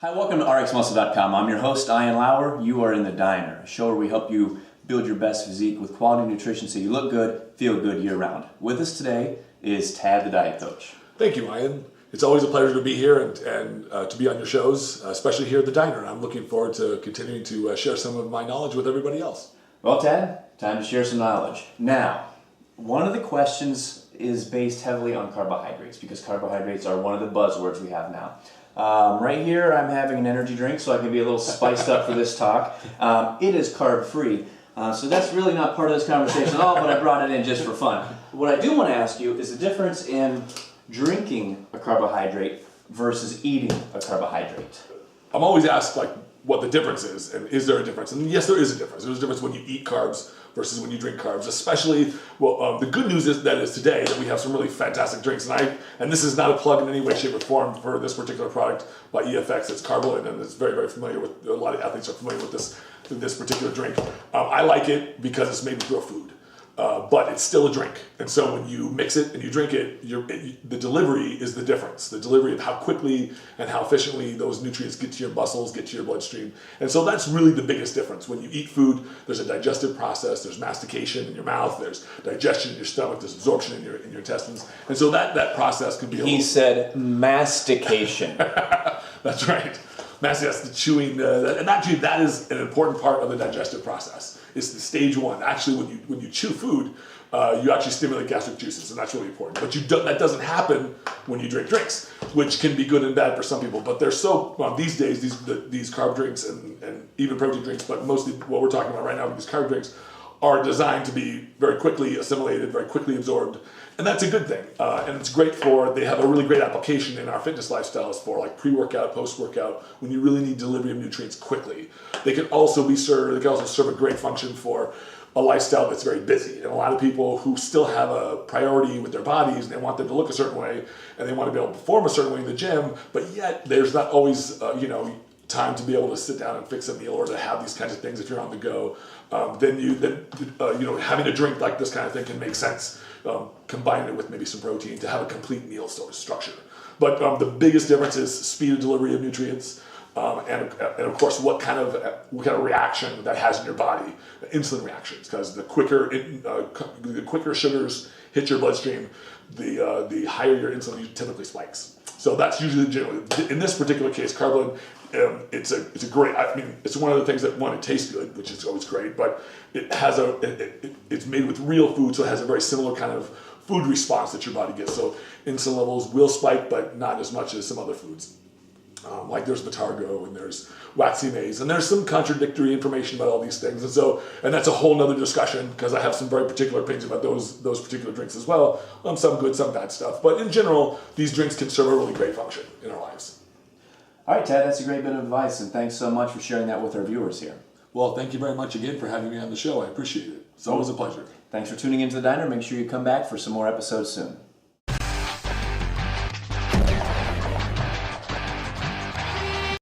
Hi, welcome to RxMuscle.com. I'm your host, Ian Lauer. You are in the Diner, a show where we help you build your best physique with quality nutrition so you look good, feel good year-round. With us today is Tad, the Diet Coach. Thank you, Ian. It's always a pleasure to be here and to be on your shows, especially here at the Diner. And I'm looking forward to continuing to share some of my knowledge with everybody else. Well, Tad, time to share some knowledge. Now, one of the questions is based heavily on carbohydrates because carbohydrates are one of the buzzwords we have now. Right here, I'm having an energy drink, so I can be a little spiced up for this talk. It is carb-free, so that's really not part of this conversation at all, but I brought it in just for fun. What I do want to ask you is the difference in drinking a carbohydrate versus eating a carbohydrate. I'm always asked what the difference is, and is there a difference? And yes, there is a difference. There's a difference when you eat carbs versus when you drink carbs, especially, the good news is today that we have some really fantastic drinks, and this is not a plug in any way, shape, or form for this particular product by EFX. It's Carbs, and it's very, very familiar with, a lot of athletes are familiar with this particular drink. I like it because it's made with real food. But it's still a drink. And so when you mix it and you drink it, the delivery is the difference. The delivery of how quickly and how efficiently those nutrients get to your muscles, get to your bloodstream. And so that's really the biggest difference. When you eat food, there's a digestive process, there's mastication in your mouth, there's digestion in your stomach, there's absorption in your intestines. And so that process can be He said mastication. That's right. That's the chewing, and actually that is an important part of the digestive process. It's the stage one. Actually, when you chew food, you actually stimulate gastric juices, and that's really important. But that doesn't happen when you drink drinks, which can be good and bad for some people. But they're these days, these carb drinks and even protein drinks, but mostly what we're talking about right now, these carb drinks, are designed to be very quickly assimilated, very quickly absorbed. And that's a good thing. And it's great they have a really great application in our fitness lifestyles for pre-workout, post-workout, when you really need delivery of nutrients quickly. They can also serve a great function for a lifestyle that's very busy. And a lot of people who still have a priority with their bodies, and they want them to look a certain way, and they want to be able to perform a certain way in the gym, but yet there's not always, time to be able to sit down and fix a meal or to have these kinds of things if you're on the go. Having a drink like this kind of thing can make sense. Combine it with maybe some protein to have a complete meal sort of structure. But the biggest difference is speed of delivery of nutrients, and of course what kind of reaction that has in your body, insulin reactions, because the quicker sugars hit your bloodstream, the higher your insulin typically spikes. So that's usually in this particular case, Carbs. It's a great. It's one of the things that it tastes good, which is always great. But it has it's made with real food, so it has a very similar kind of food response that your body gets. So insulin levels will spike, but not as much as some other foods. Like there's Botargo and there's waxy maize, and there's some contradictory information about all these things, and that's a whole nother discussion because I have some very particular opinions about those particular drinks as well. Some good, some bad stuff, but in general, these drinks can serve a really great function in our lives. All right, Tad, that's a great bit of advice, and thanks so much for sharing that with our viewers here. Well, thank you very much again for having me on the show. I appreciate it. It's always a pleasure. Thanks for tuning into the Diner. Make sure you come back for some more episodes soon.